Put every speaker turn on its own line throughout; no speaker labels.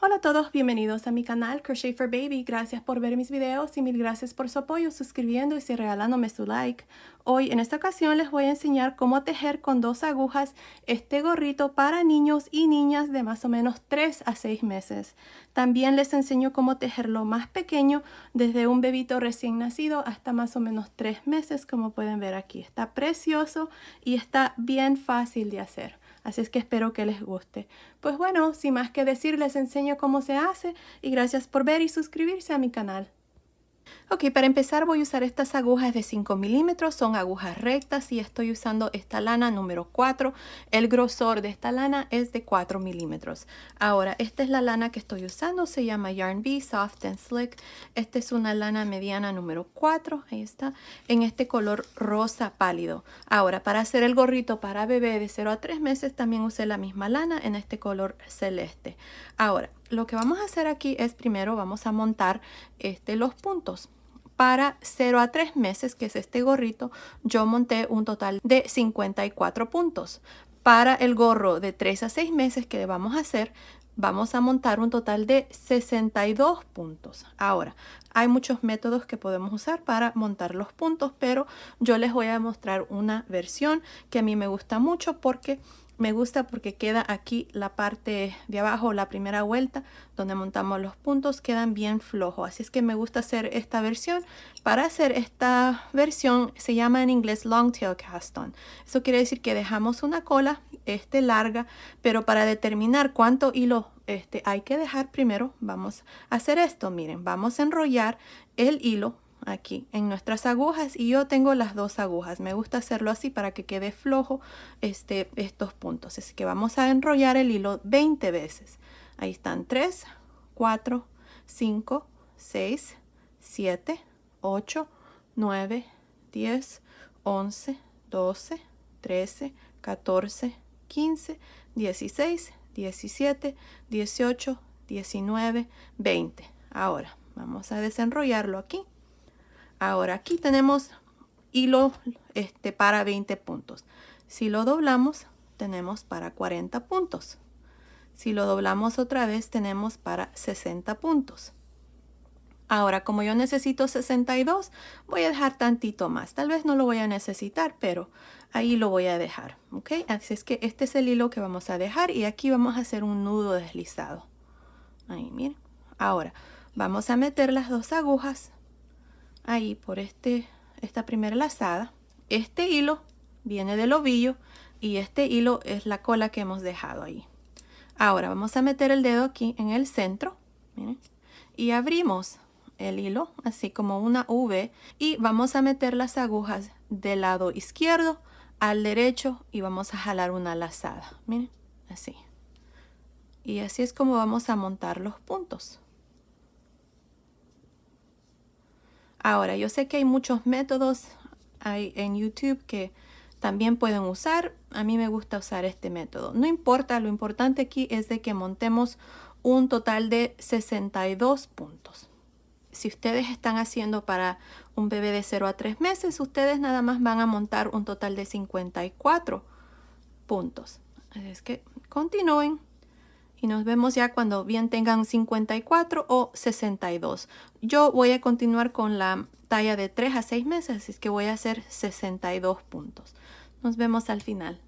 Hola a todos, bienvenidos a mi canal Crochet for Baby. Gracias por ver mis videos y mil gracias por su apoyo suscribiendo y regalándome su like. Hoy en esta ocasión les voy a enseñar cómo tejer con 2 agujas este gorrito para niños y niñas de más o menos 3 a 6 meses. También les enseño cómo tejerlo más pequeño, desde un bebito recién nacido hasta más o menos 3 meses, como pueden ver aquí. Está precioso y está bien fácil de hacer. Así es que espero que les guste. Pues bueno, sin más que decir, les enseño cómo se hace y gracias por ver y suscribirse a mi canal. Ok, para empezar voy a usar estas agujas de 5 milímetros, son agujas rectas y estoy usando esta lana número 4. El grosor de esta lana es de 4 milímetros. Ahora, esta es la lana que estoy usando, se llama Yarn Bee Soft and Slick. Esta es una lana mediana número 4, ahí está, en este color rosa pálido. Ahora, para hacer el gorrito para bebé de 0 a 3 meses también usé la misma lana en este color celeste. Ahora, lo que vamos a hacer aquí es primero vamos a montar los puntos. Para 0 a 3 meses, que es este gorrito, yo monté un total de 54 puntos. Para el gorro de 3 a 6 meses que vamos a hacer, vamos a montar un total de 62 puntos. Ahora, hay muchos métodos que podemos usar para montar los puntos, pero yo les voy a mostrar una versión que a mí me gusta mucho porque queda aquí la parte de abajo, la primera vuelta donde montamos los puntos, quedan bien flojos. Así es que me gusta hacer esta versión. Para hacer esta versión se llama en inglés long tail cast on. Eso quiere decir que dejamos una cola larga, pero para determinar cuánto hilo hay que dejar primero, vamos a hacer esto. Miren, vamos a enrollar el hilo aquí en nuestras agujas y yo tengo las 2 agujas. Me gusta hacerlo así para que quede flojo estos puntos. Así que vamos a enrollar el hilo 20 veces. Ahí están 3, 4, 5, 6, 7, 8, 9, 10, 11, 12, 13, 14, 15, 16, 17, 18, 19, 20. Ahora vamos a desenrollarlo aquí. Ahora aquí tenemos hilo para 20 puntos. Si lo doblamos, tenemos para 40 puntos. Si lo doblamos otra vez, tenemos para 60 puntos. Ahora, como yo necesito 62, voy a dejar tantito más. Tal vez no lo voy a necesitar, pero ahí lo voy a dejar. ¿Ok? Así es que este es el hilo que vamos a dejar y aquí vamos a hacer un nudo deslizado. Ahí, miren. Ahora, vamos a meter las 2 agujas ahí por esta primera lazada. Este hilo viene del ovillo y este hilo es la cola que hemos dejado ahí. Ahora vamos a meter el dedo aquí en el centro, miren, y abrimos el hilo así como una V y vamos a meter las agujas del lado izquierdo al derecho y vamos a jalar una lazada, miren, así. Y así es como vamos a montar los puntos. Ahora, yo sé que hay muchos métodos en YouTube que también pueden usar. A mí me gusta usar este método. No importa, lo importante aquí es de que montemos un total de 62 puntos. Si ustedes están haciendo para un bebé de 0 a 3 meses, ustedes nada más van a montar un total de 54 puntos. Así es que continúen. Y nos vemos ya cuando bien tengan 54 o 62. Yo voy a continuar con la talla de 3 a 6 meses, así es que voy a hacer 62 puntos. Nos vemos al final.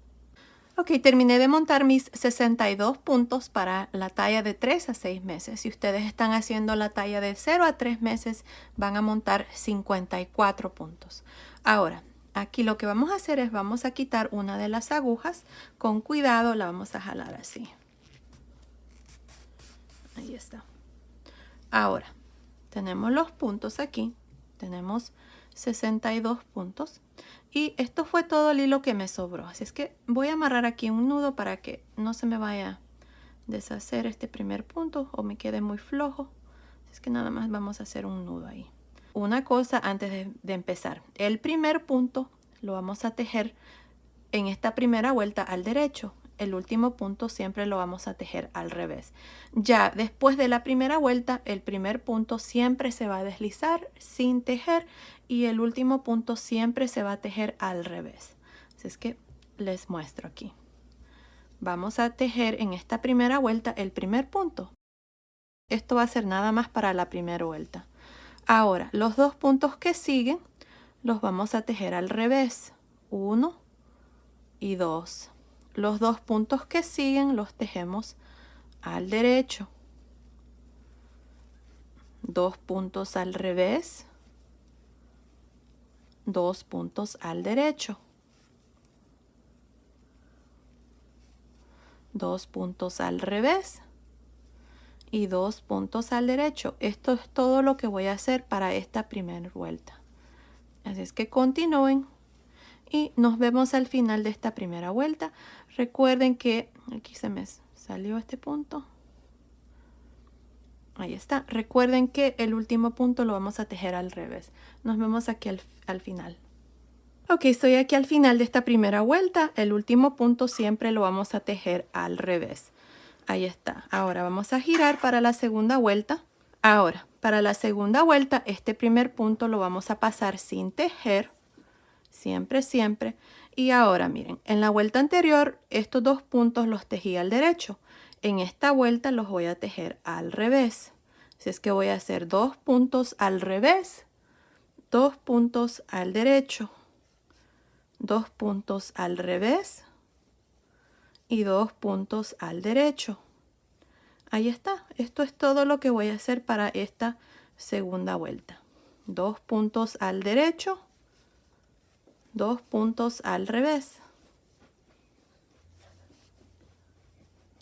Ok, terminé de montar mis 62 puntos para la talla de 3 a 6 meses. Si ustedes están haciendo la talla de 0 a 3 meses, van a montar 54 puntos. Ahora, aquí lo que vamos a hacer es vamos a quitar una de las agujas. Con cuidado la vamos a jalar así. Ahí está. Ahora, tenemos los puntos aquí. Tenemos 62 puntos. Y esto fue todo el hilo que me sobró. Así es que voy a amarrar aquí un nudo para que no se me vaya a deshacer este primer punto o me quede muy flojo. Así es que nada más vamos a hacer un nudo ahí. Una cosa antes de empezar. El primer punto lo vamos a tejer en esta primera vuelta al derecho. El último punto siempre lo vamos a tejer al revés. Ya después de la primera vuelta, el primer punto siempre se va a deslizar sin tejer y el último punto siempre se va a tejer al revés. Así es que les muestro aquí. Vamos a tejer en esta primera vuelta el primer punto. Esto va a ser nada más para la primera vuelta. Ahora, los 2 puntos que siguen los vamos a tejer al revés. 1 y 2. Los 2 puntos que siguen los tejemos al derecho. 2 puntos al revés. 2 puntos al derecho. 2 puntos al revés. Y 2 puntos al derecho. Esto es todo lo que voy a hacer para esta primera vuelta. Así es que continúen y nos vemos al final de esta primera vuelta. Recuerden que aquí se me salió este punto. Ahí está. Recuerden que el último punto lo vamos a tejer al revés. Nos vemos aquí al final. Ok, estoy aquí al final de esta primera vuelta. El último punto siempre lo vamos a tejer al revés. Ahí está. Ahora vamos a girar para la segunda vuelta. Ahora, para la segunda vuelta, este primer punto lo vamos a pasar sin tejer. Siempre, siempre. Y ahora, miren, en la vuelta anterior, estos 2 puntos los tejí al derecho. En esta vuelta los voy a tejer al revés. Así es que voy a hacer 2 puntos al revés, 2 puntos al derecho, 2 puntos al revés y 2 puntos al derecho. Ahí está. Esto es todo lo que voy a hacer para esta segunda vuelta. 2 puntos al derecho, 2 puntos al revés.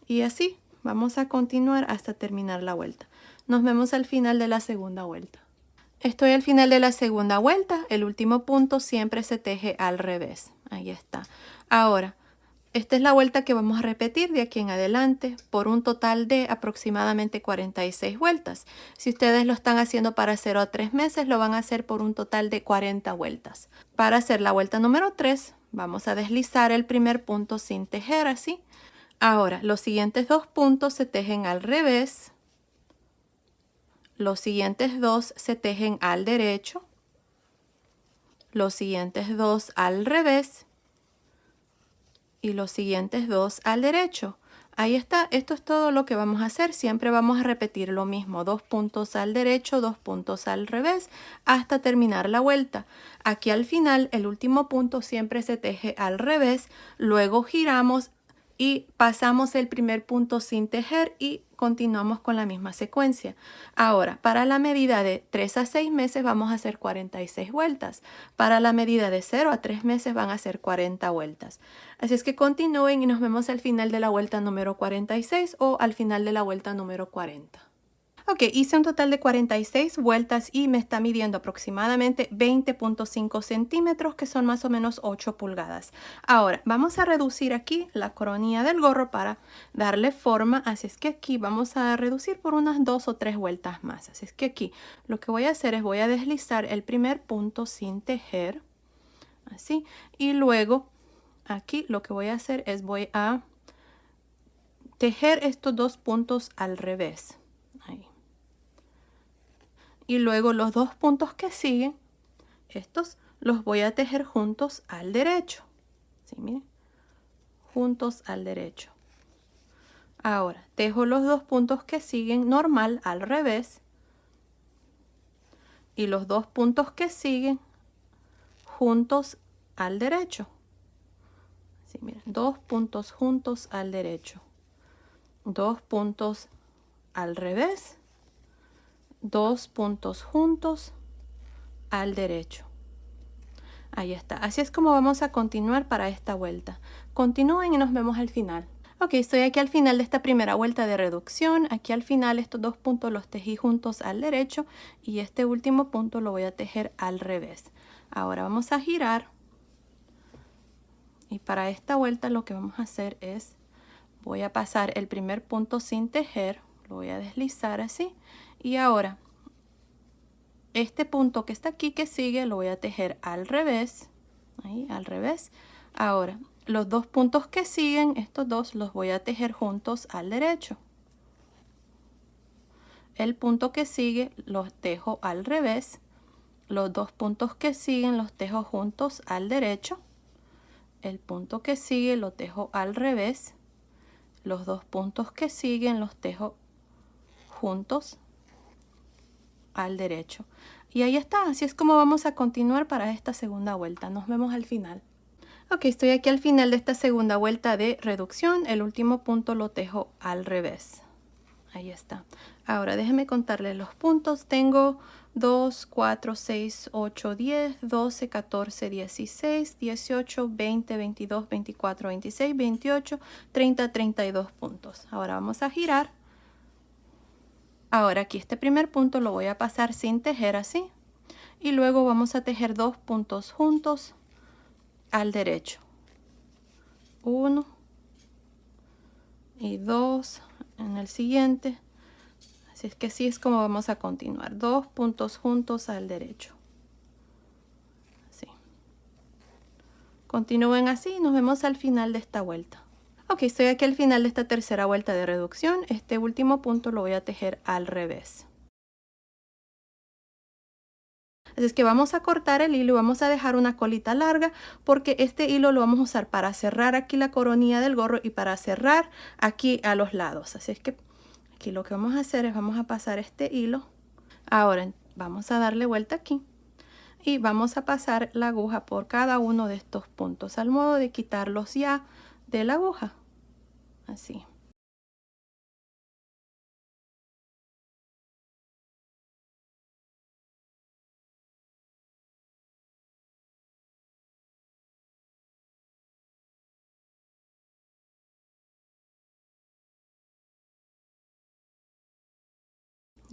Y así vamos a continuar hasta terminar la vuelta. Nos vemos al final de la segunda vuelta. Estoy al final de la segunda vuelta. El último punto siempre se teje al revés. Ahí está. Ahora, esta es la vuelta que vamos a repetir de aquí en adelante por un total de aproximadamente 46 vueltas. Si ustedes lo están haciendo para 0 a 3 meses, lo van a hacer por un total de 40 vueltas. Para hacer la vuelta número 3, vamos a deslizar el primer punto sin tejer así. Ahora, los siguientes 2 puntos se tejen al revés. Los siguientes 2 se tejen al derecho. Los siguientes 2 al revés. Y los siguientes 2 al derecho. Ahí está. Esto es todo lo que vamos a hacer. Siempre vamos a repetir lo mismo. 2 puntos al derecho, 2 puntos al revés, hasta terminar la vuelta. Aquí al final, el último punto siempre se teje al revés. Luego giramos y pasamos el primer punto sin tejer y continuamos con la misma secuencia. Ahora, para la medida de 3 a 6 meses vamos a hacer 46 vueltas. Para la medida de 0 a 3 meses van a ser 40 vueltas. Así es que continúen y nos vemos al final de la vuelta número 46 o al final de la vuelta número 40. Ok, hice un total de 46 vueltas y me está midiendo aproximadamente 20.5 centímetros, que son más o menos 8 pulgadas. Ahora, vamos a reducir aquí la coronilla del gorro para darle forma. Así es que aquí vamos a reducir por unas 2 o 3 vueltas más. Así es que aquí lo que voy a hacer es voy a deslizar el primer punto sin tejer. Así. Y luego aquí lo que voy a hacer es voy a tejer estos 2 puntos al revés. Ahí. Y luego los 2 puntos que siguen, estos los voy a tejer juntos al derecho. ¿Sí? Miren, juntos al derecho. Ahora, tejo los 2 puntos que siguen normal al revés. Y los 2 puntos que siguen juntos al derecho. ¿Sí? Miren, 2 puntos juntos al derecho. 2 puntos al revés. 2 puntos juntos al derecho. Ahí está. Así es como vamos a continuar para esta vuelta. Continúen y nos vemos al final. Ok, estoy aquí al final de esta primera vuelta de reducción. Aquí al final estos 2 puntos los tejí juntos al derecho y este último punto lo voy a tejer al revés. Ahora vamos a girar. Y para esta vuelta lo que vamos a hacer es, voy a pasar el primer punto sin tejer, lo voy a deslizar así. Y ahora, este punto que está aquí que sigue lo voy a tejer al revés. Ahí, al revés. Ahora, los 2 puntos que siguen, estos 2 los voy a tejer juntos al derecho. El punto que sigue los tejo al revés. Los 2 puntos que siguen los tejo juntos al derecho. El punto que sigue lo tejo al revés. Los 2 puntos que siguen los tejo juntos al derecho. Y ahí está, así es como vamos a continuar para esta segunda vuelta. Nos vemos al final. Ok, estoy aquí al final de esta segunda vuelta de reducción. El último punto lo tejo al revés. Ahí está. Ahora déjenme contarles los puntos. Tengo 2, 4, 6, 8, 10, 12, 14, 16, 18, 20, 22, 24, 26, 28, 30, 32 puntos. Ahora vamos a girar. Ahora aquí este primer punto lo voy a pasar sin tejer así. Y luego vamos a tejer 2 puntos juntos al derecho. 1 y 2 en el siguiente. Así es que así es como vamos a continuar. 2 puntos juntos al derecho. Así. Continúen así y nos vemos al final de esta vuelta. Ok, estoy aquí al final de esta tercera vuelta de reducción. Este último punto lo voy a tejer al revés. Así es que vamos a cortar el hilo y vamos a dejar una colita larga porque este hilo lo vamos a usar para cerrar aquí la coronilla del gorro y para cerrar aquí a los lados. Así es que aquí lo que vamos a hacer es vamos a pasar este hilo. Ahora vamos a darle vuelta aquí y vamos a pasar la aguja por cada uno de estos puntos al modo de quitarlos ya de la aguja. Así.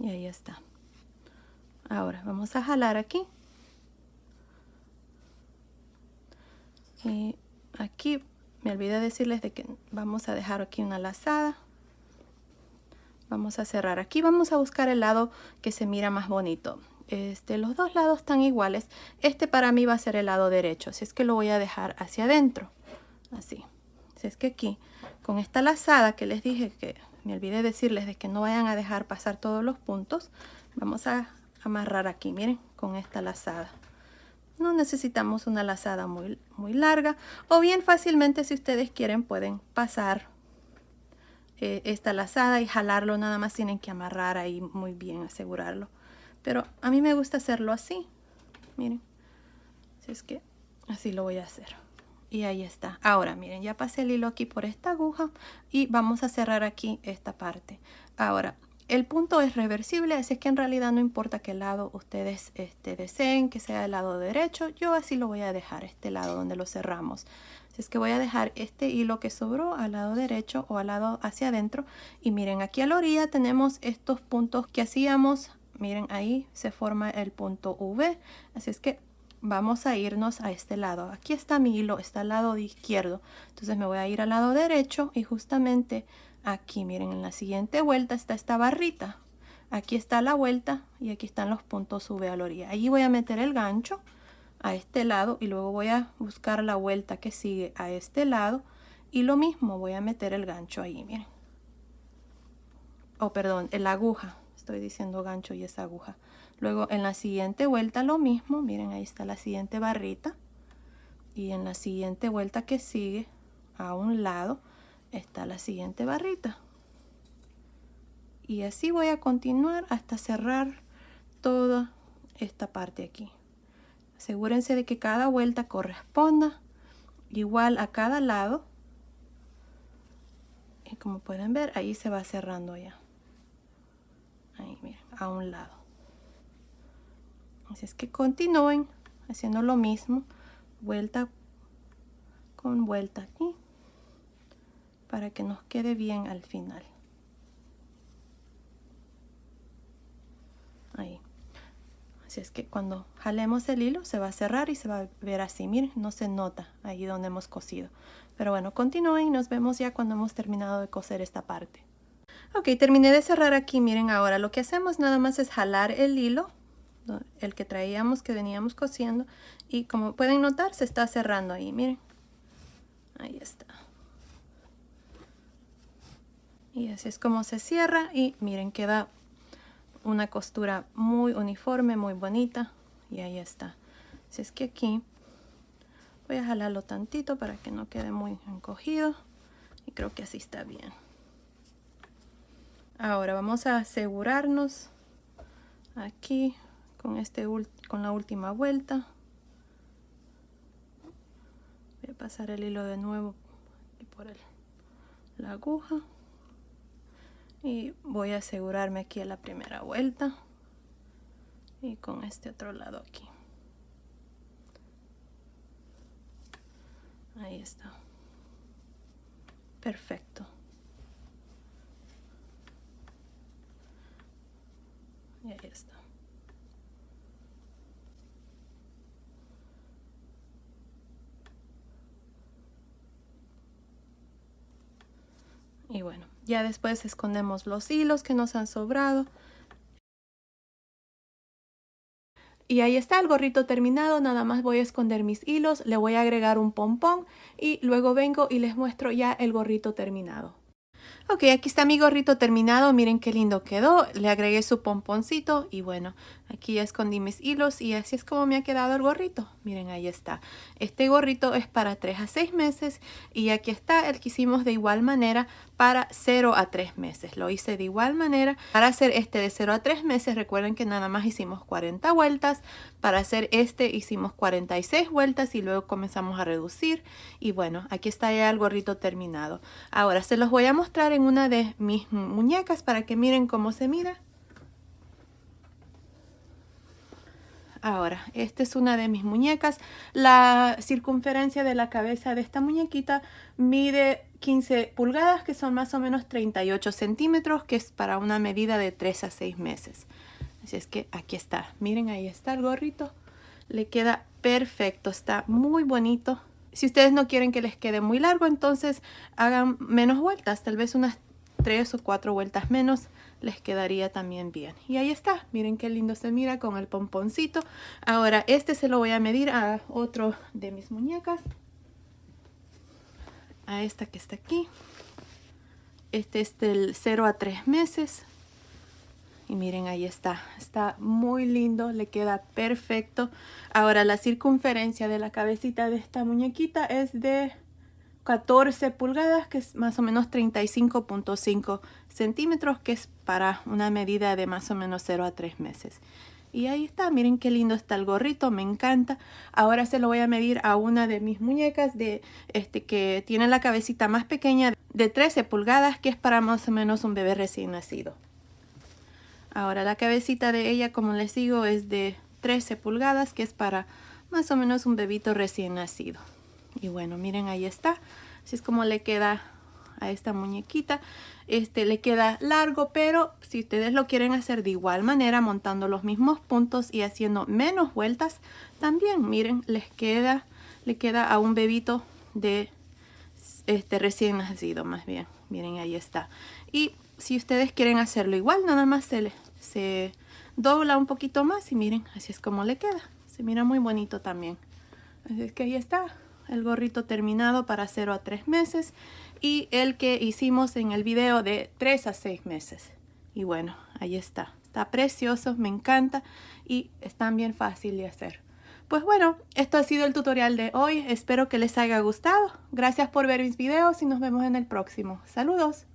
Y ahí está. Ahora vamos a jalar aquí. Y aquí me olvidé decirles de que vamos a dejar aquí una lazada. Vamos a cerrar aquí. Vamos a buscar el lado que se mira más bonito. Los dos lados están iguales. Este para mí va a ser el lado derecho. Así es que lo voy a dejar hacia adentro. Así. Así es que aquí, con esta lazada que les dije que me olvidé decirles de que no vayan a dejar pasar todos los puntos, vamos a amarrar aquí, miren, con esta lazada. No necesitamos una lazada muy larga, o bien fácilmente si ustedes quieren pueden pasar esta lazada y jalarlo, nada más tienen que amarrar ahí muy bien, asegurarlo. Pero a mí me gusta hacerlo así, miren, así es que así lo voy a hacer. Y ahí está. Ahora miren, ya pasé el hilo aquí por esta aguja y vamos a cerrar aquí esta parte. Ahora, el punto es reversible, así que en realidad no importa qué lado ustedes deseen que sea el lado derecho. Yo así lo voy a dejar, este lado donde lo cerramos. Así es que voy a dejar este hilo que sobró al lado derecho o al lado hacia adentro. Y miren, aquí a la orilla tenemos estos puntos que hacíamos. Miren, ahí se forma el punto V. Así es que vamos a irnos a este lado. Aquí está mi hilo, está al lado izquierdo. Entonces me voy a ir al lado derecho y justamente aquí, miren, en la siguiente vuelta está esta barrita. Aquí está la vuelta y aquí están los puntos V a la orilla. Allí voy a meter el gancho a este lado y luego voy a buscar la vuelta que sigue a este lado y lo mismo voy a meter el gancho ahí, miren. Oh, perdón, la aguja. Estoy diciendo gancho y es aguja. Luego en la siguiente vuelta lo mismo, miren, ahí está la siguiente barrita. Y en la siguiente vuelta que sigue, a un lado, está la siguiente barrita. Y así voy a continuar hasta cerrar toda esta parte aquí. Asegúrense de que cada vuelta corresponda igual a cada lado. Y como pueden ver, ahí se va cerrando ya. Ahí, miren, a un lado. Así es que continúen haciendo lo mismo, vuelta con vuelta aquí, para que nos quede bien al final. Ahí. Así es que cuando jalemos el hilo se va a cerrar y se va a ver así, miren, no se nota ahí donde hemos cosido. Pero bueno, continúen y nos vemos ya cuando hemos terminado de coser esta parte. Ok, terminé de cerrar aquí, miren, ahora lo que hacemos nada más es jalar el hilo, el que traíamos, que veníamos cosiendo, y como pueden notar se está cerrando ahí, miren. Ahí está. Y así es como se cierra y miren, queda una costura muy uniforme, muy bonita. Y ahí está. Así es que aquí voy a jalarlo tantito para que no quede muy encogido. Y creo que así está bien. Ahora vamos a asegurarnos aquí con la última vuelta. Voy a pasar el hilo de nuevo aquí por la aguja y voy a asegurarme aquí a la primera vuelta y con este otro lado aquí. Ahí está. Perfecto. Y ahí está. Y bueno, ya después escondemos los hilos que nos han sobrado. Y ahí está el gorrito terminado, nada más voy a esconder mis hilos, le voy a agregar un pompón y luego vengo y les muestro ya el gorrito terminado. Ok, aquí está mi gorrito terminado, miren qué lindo quedó, le agregué su pomponcito y bueno, aquí ya escondí mis hilos y así es como me ha quedado el gorrito. Miren, ahí está. Este gorrito es para 3 a 6 meses y aquí está el que hicimos de igual manera para 0 a 3 meses. Lo hice de igual manera. Para hacer este de 0 a 3 meses, recuerden que nada más hicimos 40 vueltas. Para hacer este hicimos 46 vueltas y luego comenzamos a reducir. Y bueno, aquí está ya el gorrito terminado. Ahora se los voy a mostrar en una de mis muñecas para que miren cómo se mira. Ahora, esta es una de mis muñecas. La circunferencia de la cabeza de esta muñequita mide 15 pulgadas, que son más o menos 38 centímetros, que es para una medida de 3 a 6 meses. Así es que aquí está. Miren, ahí está el gorrito. Le queda perfecto, está muy bonito. Si ustedes no quieren que les quede muy largo, entonces hagan menos vueltas, tal vez unas 3 o 4 vueltas menos les quedaría también bien. Y ahí está, miren qué lindo se mira con el pomponcito. Ahora este se lo voy a medir a otro de mis muñecas, a esta que está aquí. Este es del 0 a 3 meses. Y miren, ahí está muy lindo, le queda perfecto. Ahora la circunferencia de la cabecita de esta muñequita es de 14 pulgadas, que es más o menos 35.5 centímetros, que es para una medida de más o menos 0 a 3 meses. Y ahí está, miren qué lindo está el gorrito, me encanta. Ahora se lo voy a medir a una de mis muñecas que tiene la cabecita más pequeña, de 13 pulgadas, que es para más o menos un bebé recién nacido. Ahora la cabecita de ella, como les digo, es de 13 pulgadas, que es para más o menos un bebito recién nacido. Y bueno, miren, ahí está. Así es como le queda a esta muñequita. Le queda largo, pero si ustedes lo quieren hacer de igual manera, montando los mismos puntos y haciendo menos vueltas, también, miren, le queda a un bebito de recién nacido, más bien. Miren, ahí está. Y si ustedes quieren hacerlo igual, nada más se dobla un poquito más y miren, así es como le queda. Se mira muy bonito también. Así es que ahí está el gorrito terminado para 0 a 3 meses y el que hicimos en el video de 3 a 6 meses. Y bueno, ahí está. Está precioso, me encanta y es también fácil de hacer. Pues bueno, esto ha sido el tutorial de hoy. Espero que les haya gustado. Gracias por ver mis videos y nos vemos en el próximo. Saludos.